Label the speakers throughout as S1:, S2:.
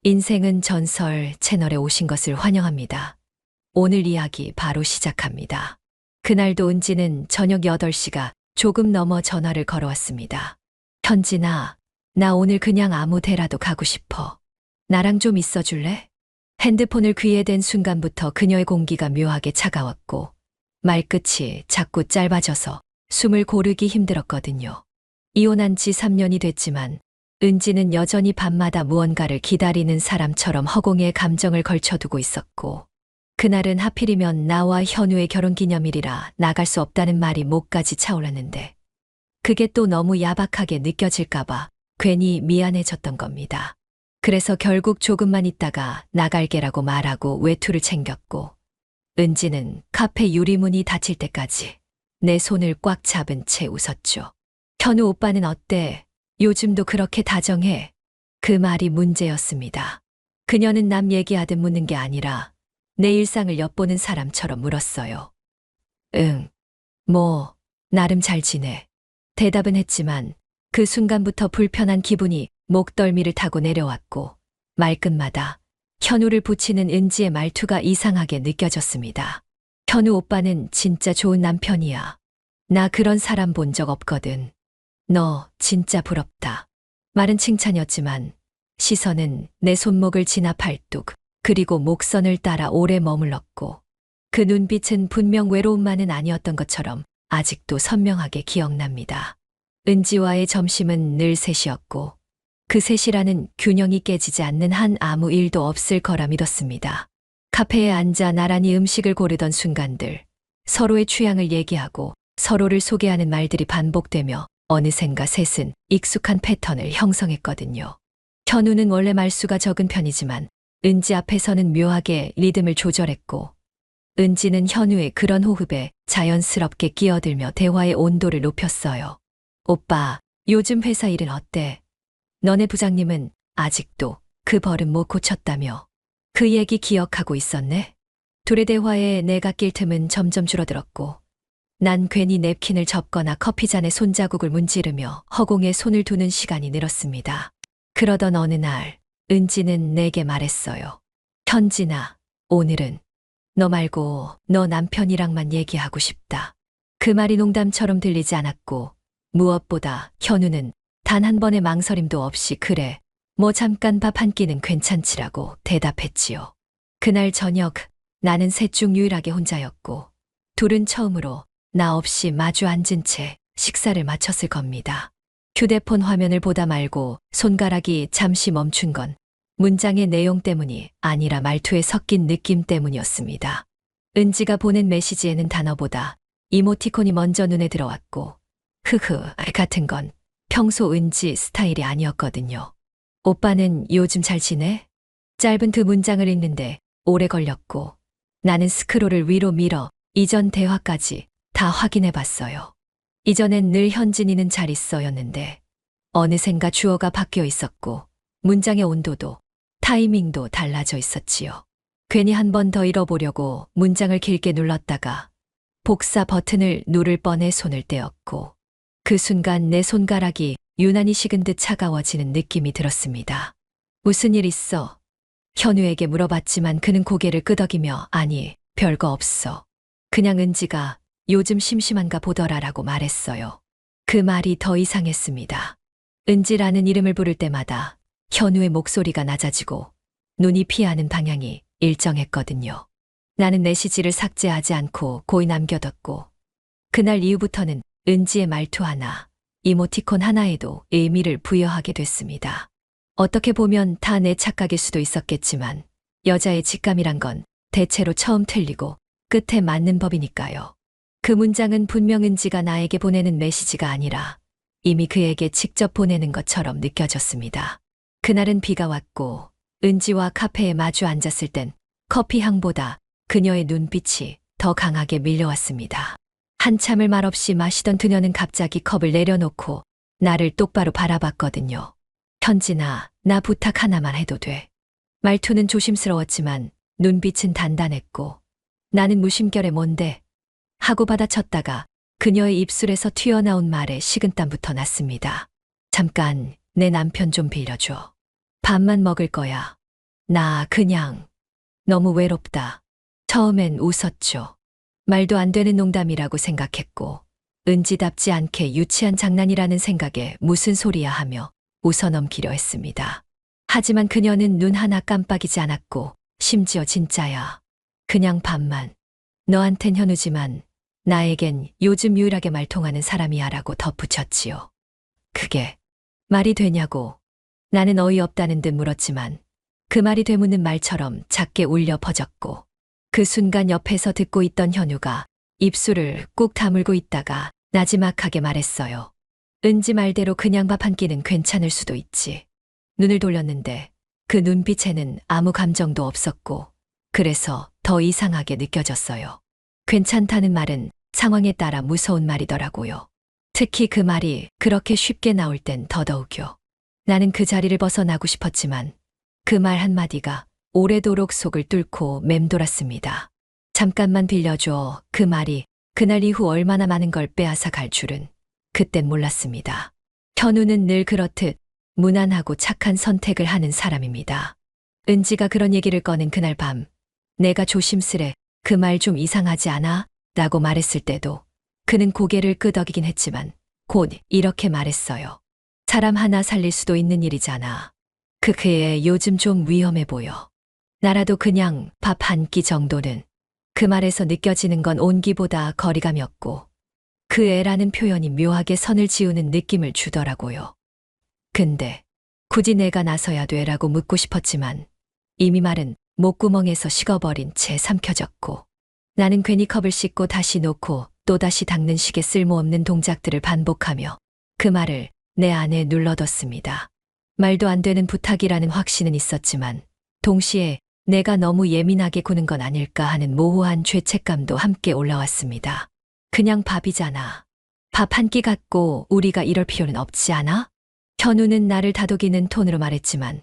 S1: 인생은 전설 채널에 오신 것을 환영합니다. 오늘 이야기 바로 시작합니다. 그날도 은지는 저녁 8시가 조금 넘어 전화를 걸어왔습니다. 현진아, 나 오늘 그냥 아무 데라도 가고 싶어. 나랑 좀 있어 줄래? 핸드폰을 귀에 댄 순간부터 그녀의 공기가 묘하게 차가웠고 말끝이 자꾸 짧아져서 숨을 고르기 힘들었거든요. 이혼한 지 3년이 됐지만 은지는 여전히 밤마다 무언가를 기다리는 사람처럼 허공에 감정을 걸쳐두고 있었고, 그날은 하필이면 나와 현우의 결혼기념일이라 나갈 수 없다는 말이 목까지 차올랐는데, 그게 또 너무 야박하게 느껴질까봐 괜히 미안해졌던 겁니다. 그래서 결국 조금만 있다가 나갈게라고 말하고 외투를 챙겼고, 은지는 카페 유리문이 닫힐 때까지 내 손을 꽉 잡은 채 웃었죠. 현우 오빠는 어때? 요즘도 그렇게 다정해. 그 말이 문제였습니다. 그녀는 남 얘기하듯 묻는 게 아니라 내 일상을 엿보는 사람처럼 물었어요. 응, 뭐, 나름 잘 지내. 대답은 했지만 그 순간부터 불편한 기분이 목덜미를 타고 내려왔고 말끝마다 현우를 붙이는 은지의 말투가 이상하게 느껴졌습니다. 현우 오빠는 진짜 좋은 남편이야. 나 그런 사람 본 적 없거든. 너 진짜 부럽다. 말은 칭찬이었지만 시선은 내 손목을 지나 팔뚝 그리고 목선을 따라 오래 머물렀고 그 눈빛은 분명 외로움만은 아니었던 것처럼 아직도 선명하게 기억납니다. 은지와의 점심은 늘 셋이었고 그 셋이라는 균형이 깨지지 않는 한 아무 일도 없을 거라 믿었습니다. 카페에 앉아 나란히 음식을 고르던 순간들, 서로의 취향을 얘기하고 서로를 소개하는 말들이 반복되며 어느샌가 셋은 익숙한 패턴을 형성했거든요. 현우는 원래 말수가 적은 편이지만 은지 앞에서는 묘하게 리듬을 조절했고 은지는 현우의 그런 호흡에 자연스럽게 끼어들며 대화의 온도를 높였어요. 오빠, 요즘 회사 일은 어때? 너네 부장님은 아직도 그 버릇 못 고쳤다며. 그 얘기 기억하고 있었네? 둘의 대화에 내가 낄 틈은 점점 줄어들었고 난 괜히 냅킨을 접거나 커피잔에 손자국을 문지르며 허공에 손을 두는 시간이 늘었습니다. 그러던 어느 날 은지는 내게 말했어요. 현진아, 오늘은 너 말고 너 남편이랑만 얘기하고 싶다. 그 말이 농담처럼 들리지 않았고 무엇보다 현우는 단 한 번의 망설임도 없이 그래, 뭐 잠깐 밥 한 끼는 괜찮지라고 대답했지요. 그날 저녁 나는 셋 중 유일하게 혼자였고 둘은 처음으로 나 없이 마주 앉은 채 식사를 마쳤을 겁니다. 휴대폰 화면을 보다 말고 손가락이 잠시 멈춘 건 문장의 내용 때문이 아니라 말투에 섞인 느낌 때문이었습니다. 은지가 보낸 메시지에는 단어보다 이모티콘이 먼저 눈에 들어왔고 흐흐 같은 건 평소 은지 스타일이 아니었거든요. 오빠는 요즘 잘 지내? 짧은 그 문장을 읽는데 오래 걸렸고 나는 스크롤을 위로 밀어 이전 대화까지 다 확인해 봤어요. 이전엔 늘 현진이는 잘 있어였는데 어느샌가 주어가 바뀌어 있었고 문장의 온도도 타이밍도 달라져 있었지요. 괜히 한 번 더 읽어보려고 문장을 길게 눌렀다가 복사 버튼을 누를 뻔해 손을 떼었고 그 순간 내 손가락이 유난히 식은 듯 차가워지는 느낌이 들었습니다. 무슨 일 있어? 현우에게 물어봤지만 그는 고개를 끄덕이며 아니, 별거 없어. 그냥 은지가 요즘 심심한가 보더라라고 말했어요. 그 말이 더 이상했습니다. 은지라는 이름을 부를 때마다 현우의 목소리가 낮아지고 눈이 피하는 방향이 일정했거든요. 나는 메시지를 삭제하지 않고 고이 남겨뒀고 그날 이후부터는 은지의 말투 하나, 이모티콘 하나에도 의미를 부여하게 됐습니다. 어떻게 보면 다 내 착각일 수도 있었겠지만 여자의 직감이란 건 대체로 처음 틀리고 끝에 맞는 법이니까요. 그 문장은 분명 은지가 나에게 보내는 메시지가 아니라 이미 그에게 직접 보내는 것처럼 느껴졌습니다. 그날은 비가 왔고 은지와 카페에 마주 앉았을 땐 커피 향보다 그녀의 눈빛이 더 강하게 밀려왔습니다. 한참을 말없이 마시던 그녀는 갑자기 컵을 내려놓고 나를 똑바로 바라봤거든요. 현진아, 나 부탁 하나만 해도 돼. 말투는 조심스러웠지만 눈빛은 단단했고 나는 무심결에 뭔데? 하고 받아쳤다가 그녀의 입술에서 튀어나온 말에 식은땀부터 났습니다. 잠깐 내 남편 좀 빌려줘. 밥만 먹을 거야. 나 그냥 너무 외롭다. 처음엔 웃었죠. 말도 안 되는 농담이라고 생각했고, 은지답지 않게 유치한 장난이라는 생각에 무슨 소리야 하며 웃어넘기려 했습니다. 하지만 그녀는 눈 하나 깜빡이지 않았고, 심지어 진짜야. 그냥 반만. 너한텐 현우지만 나에겐 요즘 유일하게 말통하는 사람이야 라고 덧붙였지요. 그게 말이 되냐고. 나는 어이없다는 듯 물었지만 그 말이 되묻는 말처럼 작게 울려 퍼졌고, 그 순간 옆에서 듣고 있던 현우가 입술을 꾹 다물고 있다가 나지막하게 말했어요. 은지 말대로 그냥 밥 한 끼는 괜찮을 수도 있지. 눈을 돌렸는데 그 눈빛에는 아무 감정도 없었고, 그래서 더 이상하게 느껴졌어요. 괜찮다는 말은 상황에 따라 무서운 말이더라고요. 특히 그 말이 그렇게 쉽게 나올 땐 더더욱요. 나는 그 자리를 벗어나고 싶었지만 그 말 한마디가 오래도록 속을 뚫고 맴돌았습니다. 잠깐만 빌려줘. 그 말이 그날 이후 얼마나 많은 걸 빼앗아 갈 줄은 그땐 몰랐습니다. 현우는 늘 그렇듯 무난하고 착한 선택을 하는 사람입니다. 은지가 그런 얘기를 꺼낸 그날 밤, 내가 조심스레 그 말 좀 이상하지 않아? 라고 말했을 때도 그는 고개를 끄덕이긴 했지만 곧 이렇게 말했어요. 사람 하나 살릴 수도 있는 일이잖아. 그게 요즘 좀 위험해 보여. 나라도 그냥 밥 한 끼 정도는. 그 말에서 느껴지는 건 온기보다 거리감이었고, 그 애라는 표현이 묘하게 선을 지우는 느낌을 주더라고요. 근데 굳이 내가 나서야 돼라고 묻고 싶었지만 이미 말은 목구멍에서 식어버린 채 삼켜졌고, 나는 괜히 컵을 씻고 다시 놓고 또다시 닦는 식의 쓸모없는 동작들을 반복하며 그 말을 내 안에 눌러뒀습니다. 말도 안 되는 부탁이라는 확신은 있었지만 동시에 내가 너무 예민하게 구는 건 아닐까 하는 모호한 죄책감도 함께 올라왔습니다. 그냥 밥이잖아. 밥 한 끼 갖고 우리가 이럴 필요는 없지 않아? 현우는 나를 다독이는 톤으로 말했지만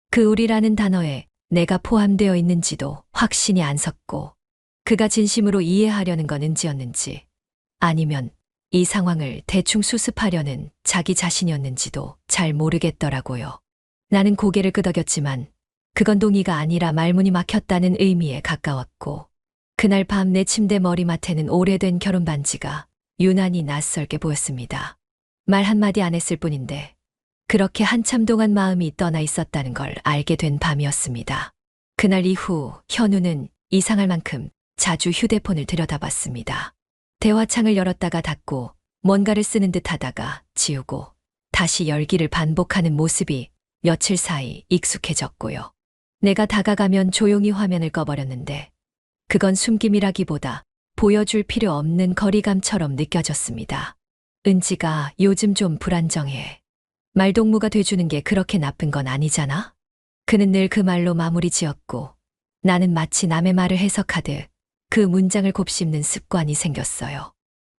S1: 그 우리라는 단어에 내가 포함되어 있는지도 확신이 안 섰고, 그가 진심으로 이해하려는 건 은지였는지 아니면 이 상황을 대충 수습하려는 자기 자신이었는지도 잘 모르겠더라고요. 나는 고개를 끄덕였지만 그건 동의가 아니라 말문이 막혔다는 의미에 가까웠고, 그날 밤 내 침대 머리맡에는 오래된 결혼 반지가 유난히 낯설게 보였습니다. 말 한마디 안 했을 뿐인데 그렇게 한참 동안 마음이 떠나 있었다는 걸 알게 된 밤이었습니다. 그날 이후 현우는 이상할 만큼 자주 휴대폰을 들여다봤습니다. 대화창을 열었다가 닫고 뭔가를 쓰는 듯 하다가 지우고 다시 열기를 반복하는 모습이 며칠 사이 익숙해졌고요. 내가 다가가면 조용히 화면을 꺼버렸는데 그건 숨김이라기보다 보여줄 필요 없는 거리감처럼 느껴졌습니다. 은지가 요즘 좀 불안정해. 말동무가 돼주는 게 그렇게 나쁜 건 아니잖아? 그는 늘 그 말로 마무리 지었고, 나는 마치 남의 말을 해석하듯 그 문장을 곱씹는 습관이 생겼어요.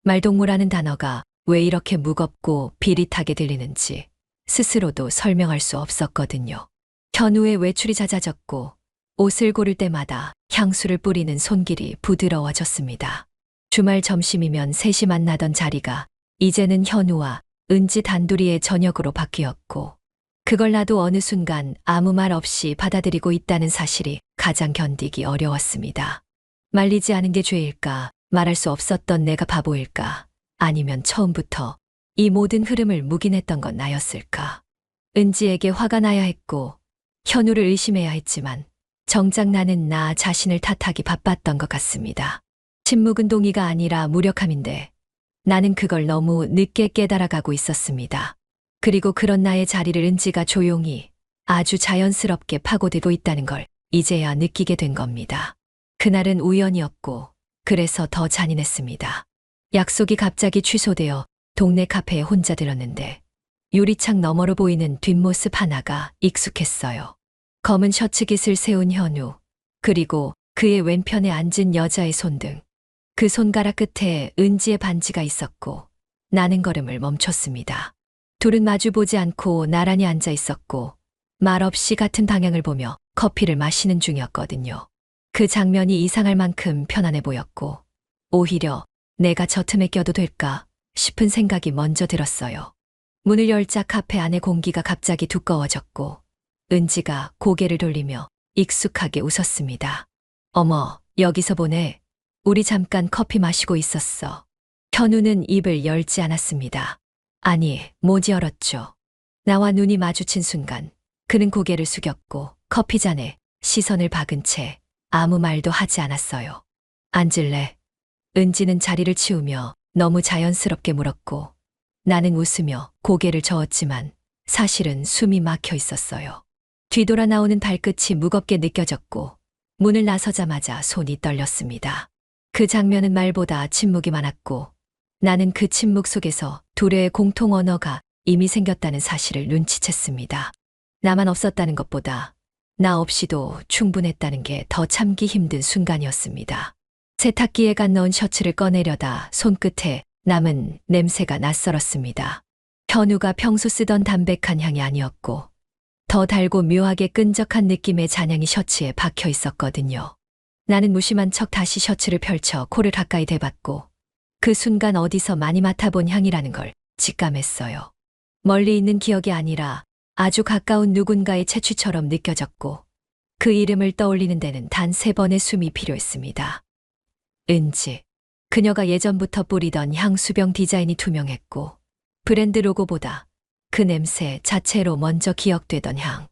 S1: 말동무라는 단어가 왜 이렇게 무겁고 비릿하게 들리는지 스스로도 설명할 수 없었거든요. 현우의 외출이 잦아졌고 옷을 고를 때마다 향수를 뿌리는 손길이 부드러워졌습니다. 주말 점심이면 셋이 만나던 자리가 이제는 현우와 은지 단둘이의 저녁으로 바뀌었고, 그걸 나도 어느 순간 아무 말 없이 받아들이고 있다는 사실이 가장 견디기 어려웠습니다. 말리지 않은 게 죄일까? 말할 수 없었던 내가 바보일까? 아니면 처음부터 이 모든 흐름을 묵인했던 건 나였을까? 은지에게 화가 나야 했고 현우를 의심해야 했지만 정작 나는 나 자신을 탓하기 바빴던 것 같습니다. 침묵은 동의가 아니라 무력함인데 나는 그걸 너무 늦게 깨달아가고 있었습니다. 그리고 그런 나의 자리를 은지가 조용히 아주 자연스럽게 파고들고 있다는 걸 이제야 느끼게 된 겁니다. 그날은 우연이었고 그래서 더 잔인했습니다. 약속이 갑자기 취소되어 동네 카페에 혼자 들었는데 유리창 너머로 보이는 뒷모습 하나가 익숙했어요. 검은 셔츠깃을 세운 현우, 그리고 그의 왼편에 앉은 여자의 손등. 그 손가락 끝에 은지의 반지가 있었고 나는 걸음을 멈췄습니다. 둘은 마주보지 않고 나란히 앉아 있었고 말없이 같은 방향을 보며 커피를 마시는 중이었거든요. 그 장면이 이상할 만큼 편안해 보였고 오히려 내가 저 틈에 껴도 될까 싶은 생각이 먼저 들었어요. 문을 열자 카페 안의 공기가 갑자기 두꺼워졌고 은지가 고개를 돌리며 익숙하게 웃었습니다. 어머, 여기서 보네. 우리 잠깐 커피 마시고 있었어. 현우는 입을 열지 않았습니다. 아니, 못 열었죠. 나와 눈이 마주친 순간 그는 고개를 숙였고 커피잔에 시선을 박은 채 아무 말도 하지 않았어요. 앉을래? 은지는 자리를 치우며 너무 자연스럽게 물었고 나는 웃으며 고개를 저었지만 사실은 숨이 막혀 있었어요. 뒤돌아 나오는 발끝이 무겁게 느껴졌고 문을 나서자마자 손이 떨렸습니다. 그 장면은 말보다 침묵이 많았고 나는 그 침묵 속에서 둘의 공통 언어가 이미 생겼다는 사실을 눈치챘습니다. 나만 없었다는 것보다 나 없이도 충분했다는 게 더 참기 힘든 순간이었습니다. 세탁기에 갓 넣은 셔츠를 꺼내려다 손끝에 남은 냄새가 낯설었습니다. 현우가 평소 쓰던 담백한 향이 아니었고 더 달고 묘하게 끈적한 느낌의 잔향이 셔츠에 박혀 있었거든요. 나는 무심한 척 다시 셔츠를 펼쳐 코를 가까이 대봤고 그 순간 어디서 많이 맡아본 향이라는 걸 직감했어요. 멀리 있는 기억이 아니라 아주 가까운 누군가의 채취처럼 느껴졌고 그 이름을 떠올리는 데는 단 3번의 숨이 필요했습니다. 은지. 그녀가 예전부터 뿌리던 향수병 디자인이 투명했고 브랜드 로고보다 그 냄새 자체로 먼저 기억되던 향.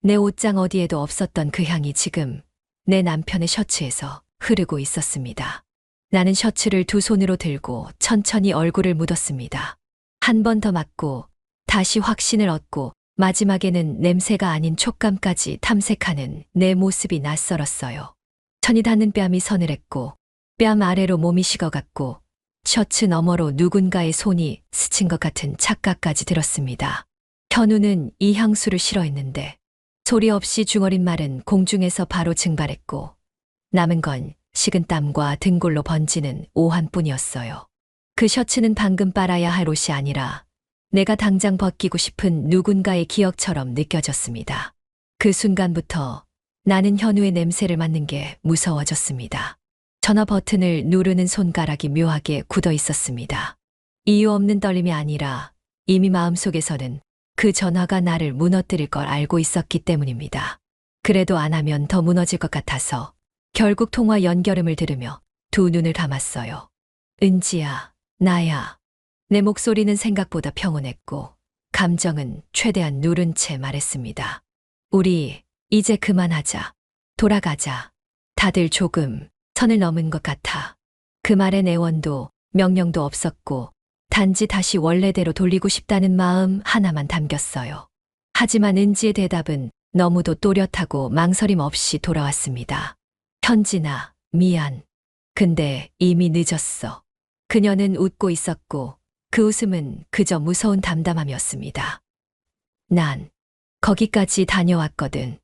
S1: 내 옷장 어디에도 없었던 그 향이 지금 내 남편의 셔츠에서 흐르고 있었습니다. 나는 셔츠를 2 손으로 들고 천천히 얼굴을 묻었습니다. 한 번 더 맡고 다시 확신을 얻고 마지막에는 냄새가 아닌 촉감까지 탐색하는 내 모습이 낯설었어요. 천이 닿는 뺨이 서늘했고 뺨 아래로 몸이 식어갔고 셔츠 너머로 누군가의 손이 스친 것 같은 착각까지 들었습니다. 현우는 이 향수를 싫어했는데 소리 없이 중얼인 말은 공중에서 바로 증발했고 남은 건 식은땀과 등골로 번지는 오한뿐이었어요. 그 셔츠는 방금 빨아야 할 옷이 아니라 내가 당장 벗기고 싶은 누군가의 기억처럼 느껴졌습니다. 그 순간부터 나는 현우의 냄새를 맡는 게 무서워졌습니다. 전화 버튼을 누르는 손가락이 묘하게 굳어 있었습니다. 이유 없는 떨림이 아니라 이미 마음속에서는 그 전화가 나를 무너뜨릴 걸 알고 있었기 때문입니다. 그래도 안 하면 더 무너질 것 같아서 결국 통화 연결음을 들으며 2 눈을 감았어요. 은지야, 나야. 내 목소리는 생각보다 평온했고 감정은 최대한 누른 채 말했습니다. 우리 이제 그만하자. 돌아가자. 다들 조금 선을 넘은 것 같아. 그 말엔 애원도 명령도 없었고 단지 다시 원래대로 돌리고 싶다는 마음 하나만 담겼어요. 하지만 은지의 대답은 너무도 또렷하고 망설임 없이 돌아왔습니다. 현진아, 미안. 근데 이미 늦었어. 그녀는 웃고 있었고 그 웃음은 그저 무서운 담담함이었습니다. 난 거기까지 다녀왔거든.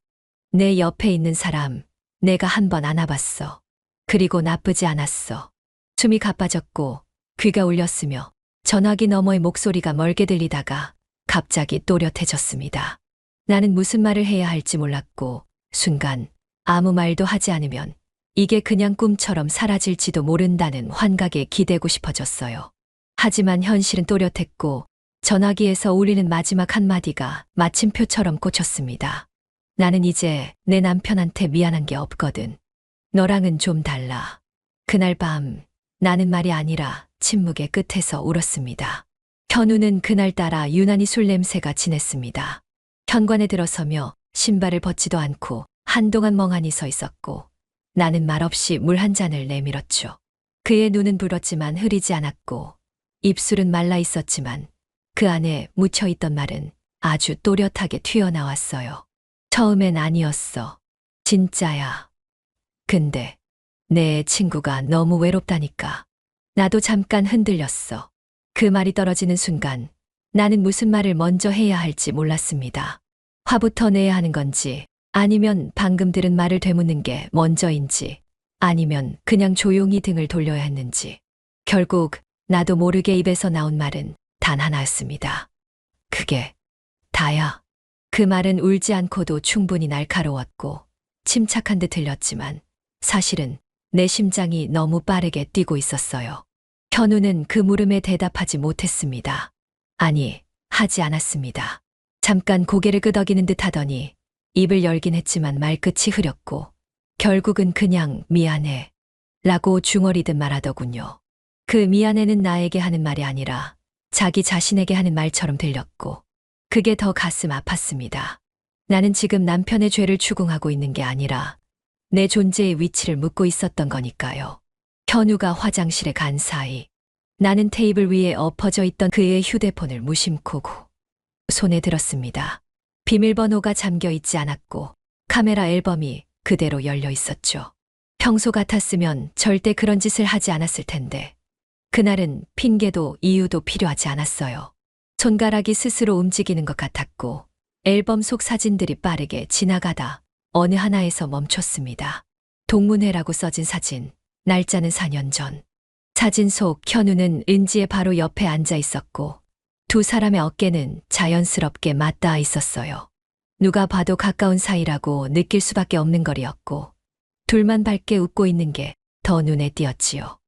S1: 내 옆에 있는 사람 내가 한번 안아봤어. 그리고 나쁘지 않았어. 숨이 가빠졌고 귀가 울렸으며 전화기 너머의 목소리가 멀게 들리다가 갑자기 또렷해졌습니다. 나는 무슨 말을 해야 할지 몰랐고 순간 아무 말도 하지 않으면 이게 그냥 꿈처럼 사라질지도 모른다는 환각에 기대고 싶어졌어요. 하지만 현실은 또렷했고 전화기에서 울리는 마지막 한마디가 마침표처럼 꽂혔습니다. 나는 이제 내 남편한테 미안한 게 없거든. 너랑은 좀 달라. 그날 밤 나는 말이 아니라 침묵의 끝에서 울었습니다. 현우는 그날따라 유난히 술 냄새가 진했습니다. 현관에 들어서며 신발을 벗지도 않고 한동안 멍하니 서 있었고 나는 말없이 물 한 잔을 내밀었죠. 그의 눈은 불었지만 흐리지 않았고 입술은 말라 있었지만 그 안에 묻혀있던 말은 아주 또렷하게 튀어나왔어요. 처음엔 아니었어. 진짜야. 근데 내 친구가 너무 외롭다니까. 나도 잠깐 흔들렸어. 그 말이 떨어지는 순간 나는 무슨 말을 먼저 해야 할지 몰랐습니다. 화부터 내야 하는 건지 아니면 방금 들은 말을 되묻는 게 먼저인지 아니면 그냥 조용히 등을 돌려야 했는지. 결국 나도 모르게 입에서 나온 말은 단 하나였습니다. 그게 다야. 그 말은 울지 않고도 충분히 날카로웠고 침착한 듯 들렸지만 사실은 내 심장이 너무 빠르게 뛰고 있었어요. 현우는 그 물음에 대답하지 못했습니다. 아니, 하지 않았습니다. 잠깐 고개를 끄덕이는 듯 하더니 입을 열긴 했지만 말끝이 흐렸고 결국은 그냥 미안해 라고 중얼이듯 말하더군요. 그 미안해는 나에게 하는 말이 아니라 자기 자신에게 하는 말처럼 들렸고 그게 더 가슴 아팠습니다. 나는 지금 남편의 죄를 추궁하고 있는 게 아니라 내 존재의 위치를 묻고 있었던 거니까요. 현우가 화장실에 간 사이 나는 테이블 위에 엎어져 있던 그의 휴대폰을 무심코 손에 들었습니다. 비밀번호가 잠겨 있지 않았고 카메라 앨범이 그대로 열려 있었죠. 평소 같았으면 절대 그런 짓을 하지 않았을 텐데 그날은 핑계도 이유도 필요하지 않았어요. 손가락이 스스로 움직이는 것 같았고 앨범 속 사진들이 빠르게 지나가다 어느 하나에서 멈췄습니다. 동문회라고 써진 사진, 날짜는 4년 전. 사진 속 현우는 은지의 바로 옆에 앉아 있었고 두 사람의 어깨는 자연스럽게 맞닿아 있었어요. 누가 봐도 가까운 사이라고 느낄 수밖에 없는 거리였고 둘만 밝게 웃고 있는 게 더 눈에 띄었지요.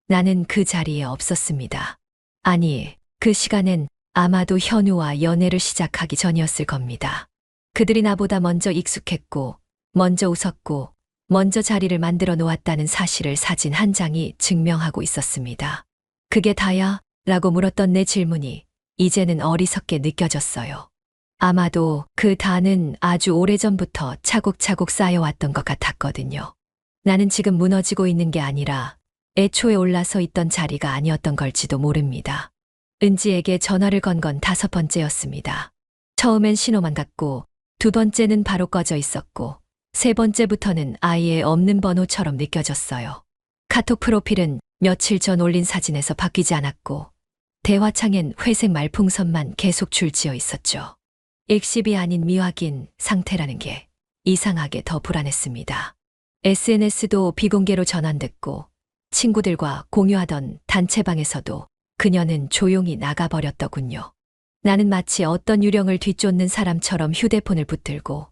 S1: 나는 그 자리에 없었습니다. 아니, 그 시간엔 아마도 현우와 연애를 시작하기 전이었을 겁니다. 그들이 나보다 먼저 익숙했고, 먼저 웃었고, 먼저 자리를 만들어 놓았다는 사실을 사진 한 장이 증명하고 있었습니다. 그게 다야? 라고 물었던 내 질문이 이제는 어리석게 느껴졌어요. 아마도 그 다는 아주 오래전부터 차곡차곡 쌓여왔던 것 같았거든요. 나는 지금 무너지고 있는 게 아니라 애초에 올라서 있던 자리가 아니었던 걸지도 모릅니다. 은지에게 전화를 건 건 5번째였습니다. 처음엔 신호만 갔고 두 번째는 바로 꺼져 있었고 세 번째부터는 아예 없는 번호처럼 느껴졌어요. 카톡 프로필은 며칠 전 올린 사진에서 바뀌지 않았고 대화창엔 회색 말풍선만 계속 줄지어 있었죠. 읽씹이 아닌 미확인 상태라는 게 이상하게 더 불안했습니다. SNS도 비공개로 전환됐고 친구들과 공유하던 단체방에서도 그녀는 조용히 나가버렸더군요. 나는 마치 어떤 유령을 뒤쫓는 사람처럼 휴대폰을 붙들고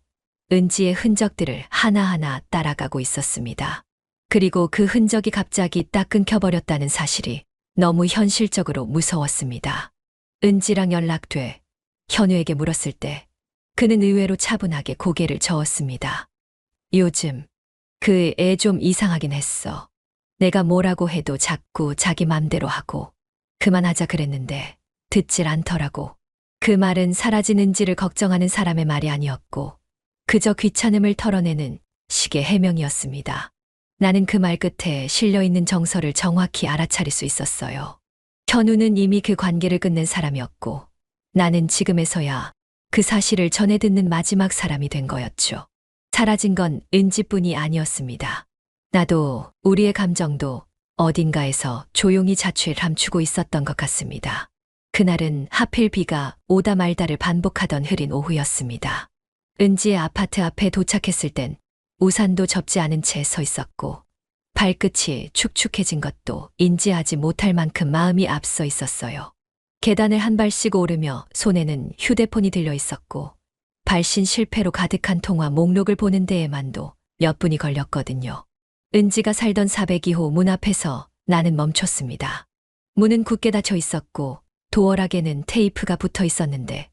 S1: 은지의 흔적들을 하나하나 따라가고 있었습니다. 그리고 그 흔적이 갑자기 딱 끊겨버렸다는 사실이 너무 현실적으로 무서웠습니다. 은지랑 연락돼 현우에게 물었을 때 그는 의외로 차분하게 고개를 저었습니다. 요즘 그 애 좀 이상하긴 했어. 내가 뭐라고 해도 자꾸 자기 맘대로 하고 그만하자 그랬는데 듣질 않더라고. 그 말은 사라진 은지를 걱정하는 사람의 말이 아니었고 그저 귀찮음을 털어내는 식의 해명이었습니다. 나는 그 말 끝에 실려있는 정서를 정확히 알아차릴 수 있었어요. 현우는 이미 그 관계를 끝낸 사람이었고 나는 지금에서야 그 사실을 전해 듣는 마지막 사람이 된 거였죠. 사라진 건 은지뿐이 아니었습니다. 나도 우리의 감정도 어딘가에서 조용히 자취를 감추고 있었던 것 같습니다. 그날은 하필 비가 오다 말다를 반복하던 흐린 오후였습니다. 은지의 아파트 앞에 도착했을 땐 우산도 접지 않은 채 서 있었고 발끝이 축축해진 것도 인지하지 못할 만큼 마음이 앞서 있었어요. 계단을 한 발씩 오르며 손에는 휴대폰이 들려 있었고 발신 실패로 가득한 통화 목록을 보는 데에만도 몇 분이 걸렸거든요. 은지가 살던 402호 문 앞에서 나는 멈췄습니다. 문은 굳게 닫혀 있었고 도어락에는 테이프가 붙어 있었는데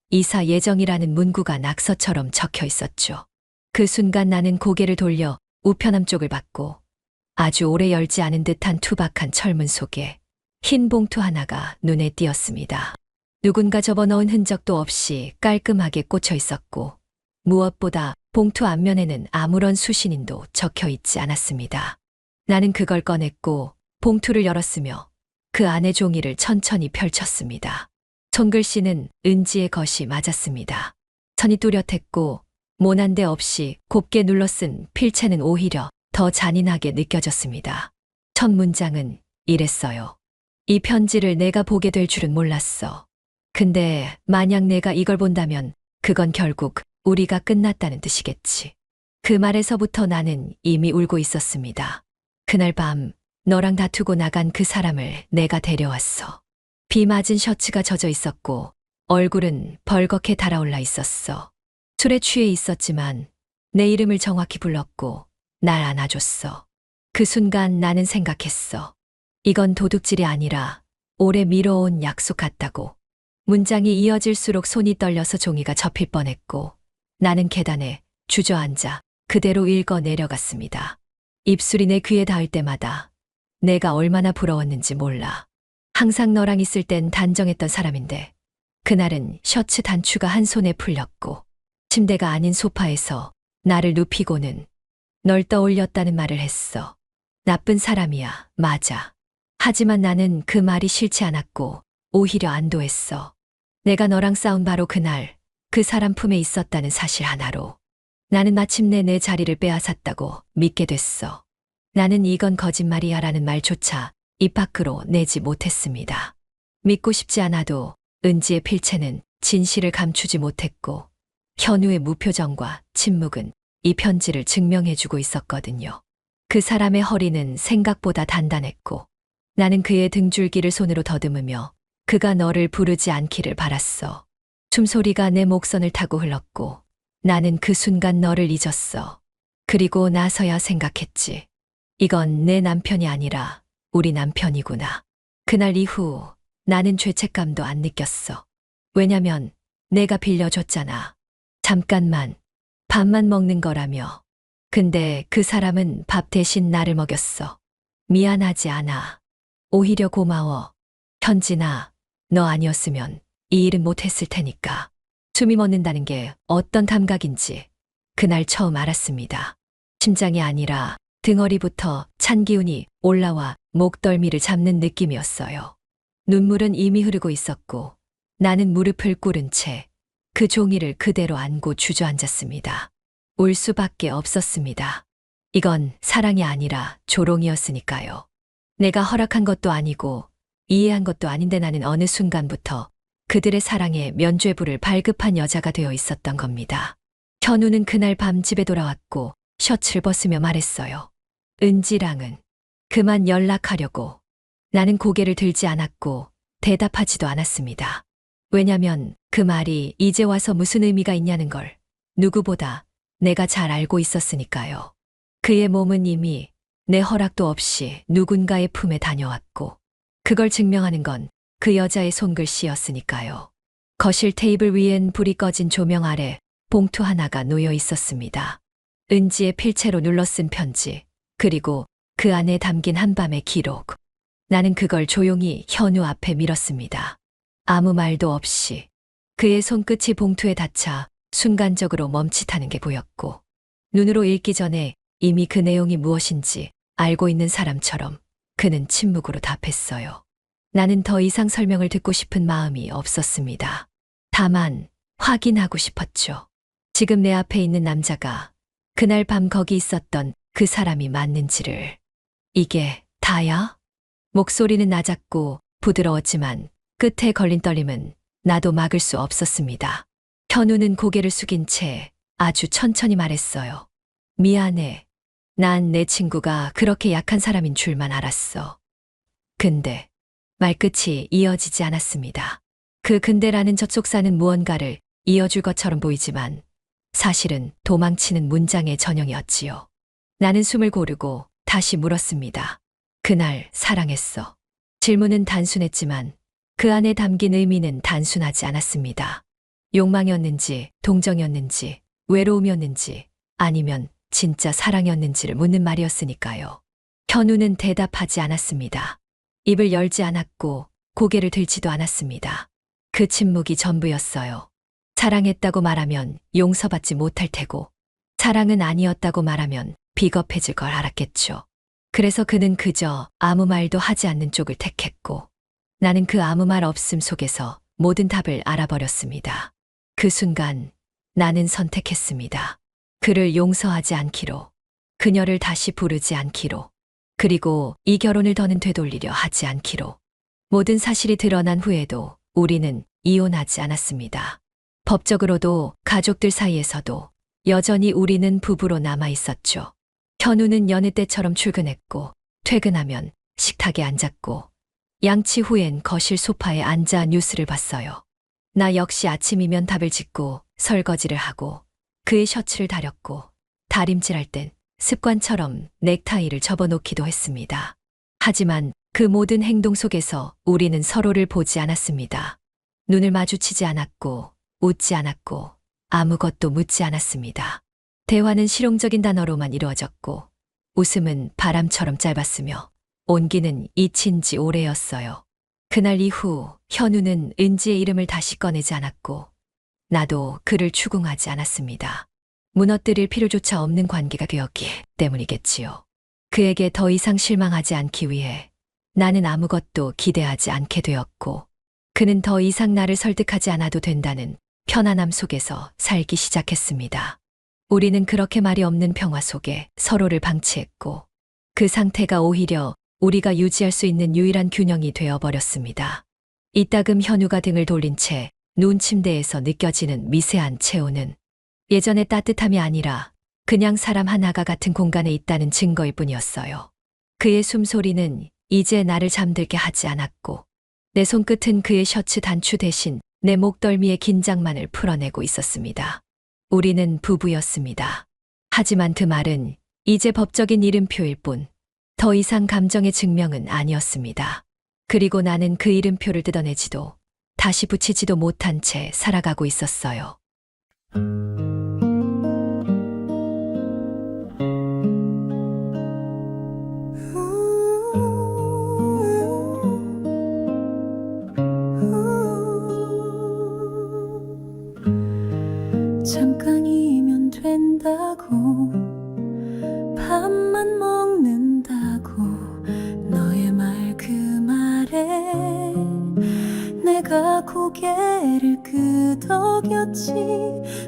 S1: 이사 예정이라는 문구가 낙서처럼 적혀 있었죠. 그 순간 나는 고개를 돌려 우편함 쪽을 봤고 아주 오래 열지 않은 듯한 투박한 철문 속에 흰 봉투 하나가 눈에 띄었습니다. 누군가 접어넣은 흔적도 없이 깔끔하게 꽂혀 있었고 무엇보다 봉투 앞면에는 아무런 수신인도 적혀 있지 않았습니다. 나는 그걸 꺼냈고 봉투를 열었으며 그 안의 종이를 천천히 펼쳤습니다. 손글씨는 은지의 것이 맞았습니다. 선이 뚜렷했고 모난 데 없이 곱게 눌러쓴 필체는 오히려 더 잔인하게 느껴졌습니다. 첫 문장은 이랬어요. 이 편지를 내가 보게 될 줄은 몰랐어. 근데 만약 내가 이걸 본다면 그건 결국 우리가 끝났다는 뜻이겠지. 그 말에서부터 나는 이미 울고 있었습니다. 그날 밤 너랑 다투고 나간 그 사람을 내가 데려왔어. 비 맞은 셔츠가 젖어 있었고 얼굴은 벌겋게 달아올라 있었어. 술에 취해 있었지만 내 이름을 정확히 불렀고 날 안아줬어. 그 순간 나는 생각했어. 이건 도둑질이 아니라 오래 미뤄온 약속 같다고. 문장이 이어질수록 손이 떨려서 종이가 접힐 뻔했고 나는 계단에 주저앉아 그대로 읽어 내려갔습니다. 입술이 내 귀에 닿을 때마다 내가 얼마나 부러웠는지 몰라. 항상 너랑 있을 땐 단정했던 사람인데 그날은 셔츠 단추가 한 손에 풀렸고 침대가 아닌 소파에서 나를 눕히고는 널 떠올렸다는 말을 했어. 나쁜 사람이야, 맞아. 하지만 나는 그 말이 싫지 않았고 오히려 안도했어. 내가 너랑 싸운 바로 그날 그 사람 품에 있었다는 사실 하나로 나는 마침내 내 자리를 빼앗았다고 믿게 됐어. 나는 이건 거짓말이야 라는 말조차 입 밖으로 내지 못했습니다. 믿고 싶지 않아도 은지의 필체는 진실을 감추지 못했고 현우의 무표정과 침묵은 이 편지를 증명해주고 있었거든요. 그 사람의 허리는 생각보다 단단했고 나는 그의 등줄기를 손으로 더듬으며 그가 너를 부르지 않기를 바랐어. 숨소리가 내 목선을 타고 흘렀고 나는 그 순간 너를 잊었어. 그리고 나서야 생각했지. 이건 내 남편이 아니라 우리 남편이구나. 그날 이후 나는 죄책감도 안 느꼈어. 왜냐면 내가 빌려줬잖아. 잠깐만, 밥만 먹는 거라며. 근데 그 사람은 밥 대신 나를 먹였어. 미안하지 않아. 오히려 고마워. 현진아, 너 아니었으면 이 일은 못했을 테니까. 숨이 멎는다는 게 어떤 감각인지 그날 처음 알았습니다. 심장이 아니라 등허리부터 찬 기운이 올라와 목덜미를 잡는 느낌이었어요. 눈물은 이미 흐르고 있었고 나는 무릎을 꿇은 채 그 종이를 그대로 안고 주저앉았습니다. 울 수밖에 없었습니다. 이건 사랑이 아니라 조롱이었으니까요. 내가 허락한 것도 아니고 이해한 것도 아닌데 나는 어느 순간부터 그들의 사랑에 면죄부를 발급한 여자가 되어 있었던 겁니다. 현우는 그날 밤 집에 돌아왔고 셔츠를 벗으며 말했어요. 은지랑은 그만 연락하려고. 나는 고개를 들지 않았고 대답하지도 않았습니다. 왜냐면 그 말이 이제 와서 무슨 의미가 있냐는 걸 누구보다 내가 잘 알고 있었으니까요. 그의 몸은 이미 내 허락도 없이 누군가의 품에 다녀왔고 그걸 증명하는 건 그 여자의 손글씨였으니까요. 거실 테이블 위엔 불이 꺼진 조명 아래 봉투 하나가 놓여 있었습니다. 은지의 필체로 눌러 쓴 편지, 그리고 그 안에 담긴 한밤의 기록. 나는 그걸 조용히 현우 앞에 밀었습니다. 아무 말도 없이. 그의 손끝이 봉투에 닿자 순간적으로 멈칫하는 게 보였고 눈으로 읽기 전에 이미 그 내용이 무엇인지 알고 있는 사람처럼 그는 침묵으로 답했어요. 나는 더 이상 설명을 듣고 싶은 마음이 없었습니다. 다만 확인하고 싶었죠. 지금 내 앞에 있는 남자가 그날 밤 거기 있었던 그 사람이 맞는지를. 이게 다야? 목소리는 낮았고 부드러웠지만 끝에 걸린 떨림은 나도 막을 수 없었습니다. 현우는 고개를 숙인 채 아주 천천히 말했어요. 미안해. 난 내 친구가 그렇게 약한 사람인 줄만 알았어. 근데 말끝이 이어지지 않았습니다. 그 근데라는 접속사는 무언가를 이어줄 것처럼 보이지만 사실은 도망치는 문장의 전형이었지요. 나는 숨을 고르고 다시 물었습니다. 그날 사랑했어. 질문은 단순했지만 그 안에 담긴 의미는 단순하지 않았습니다. 욕망이었는지, 동정이었는지, 외로움이었는지, 아니면 진짜 사랑이었는지를 묻는 말이었으니까요. 현우는 대답하지 않았습니다. 입을 열지 않았고 고개를 들지도 않았습니다. 그 침묵이 전부였어요. 사랑했다고 말하면 용서받지 못할 테고 사랑은 아니었다고 말하면 비겁해질 걸 알았겠죠. 그래서 그는 그저 아무 말도 하지 않는 쪽을 택했고 나는 그 아무 말 없음 속에서 모든 답을 알아버렸습니다. 그 순간 나는 선택했습니다. 그를 용서하지 않기로, 그녀를 다시 부르지 않기로, 그리고 이 결혼을 더는 되돌리려 하지 않기로. 모든 사실이 드러난 후에도 우리는 이혼하지 않았습니다. 법적으로도 가족들 사이에서도 여전히 우리는 부부로 남아 있었죠. 현우는 여느 때처럼 출근했고 퇴근하면 식탁에 앉았고 양치 후엔 거실 소파에 앉아 뉴스를 봤어요. 나 역시 아침이면 답을 짓고 설거지를 하고 그의 셔츠를 다렸고 다림질할 땐 습관처럼 넥타이를 접어놓기도 했습니다. 하지만 그 모든 행동 속에서 우리는 서로를 보지 않았습니다. 눈을 마주치지 않았고 웃지 않았고 아무것도 묻지 않았습니다. 대화는 실용적인 단어로만 이루어졌고 웃음은 바람처럼 짧았으며 온기는 잊힌 지 오래였어요. 그날 이후 현우는 은지의 이름을 다시 꺼내지 않았고 나도 그를 추궁하지 않았습니다. 무너뜨릴 필요조차 없는 관계가 되었기 때문이겠지요. 그에게 더 이상 실망하지 않기 위해 나는 아무것도 기대하지 않게 되었고 그는 더 이상 나를 설득하지 않아도 된다는 편안함 속에서 살기 시작했습니다. 우리는 그렇게 말이 없는 평화 속에 서로를 방치했고 그 상태가 오히려 우리가 유지할 수 있는 유일한 균형이 되어버렸습니다. 이따금 현우가 등을 돌린 채 누운 침대에서 느껴지는 미세한 체온은 예전의 따뜻함이 아니라 그냥 사람 하나가 같은 공간에 있다는 증거일 뿐이었어요. 그의 숨소리는 이제 나를 잠들게 하지 않았고 내 손끝은 그의 셔츠 단추 대신 내 목덜미의 긴장만을 풀어내고 있었습니다. 우리는 부부였습니다. 하지만 그 말은 이제 법적인 이름표일 뿐 더 이상 감정의 증명은 아니었습니다. 그리고 나는 그 이름표를 뜯어내지도 다시 붙이지도 못한 채 살아가고 있었어요.
S2: 잠깐이면 된다고 밥만 먹는다고 너의 말 그 말에 내가 고개를 끄덕였지.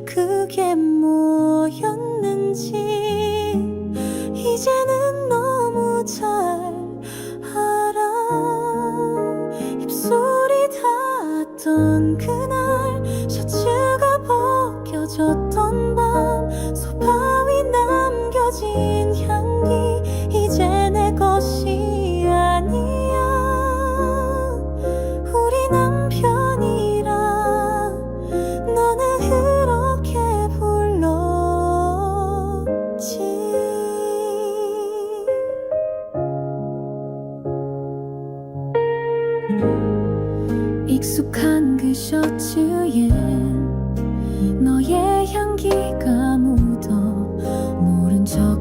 S2: 그게 뭐였는지 이제는 너무 잘 알아. 입술이 닿았던 그날 셔츠가 벗겨졌던 밤 소파 위 남겨진 향기 이제 내 것이 아니야. 우리 남편이라 너는 그렇게 불렀지. 익숙한 그 셔츠엔 너의 향기가 묻어 모른 척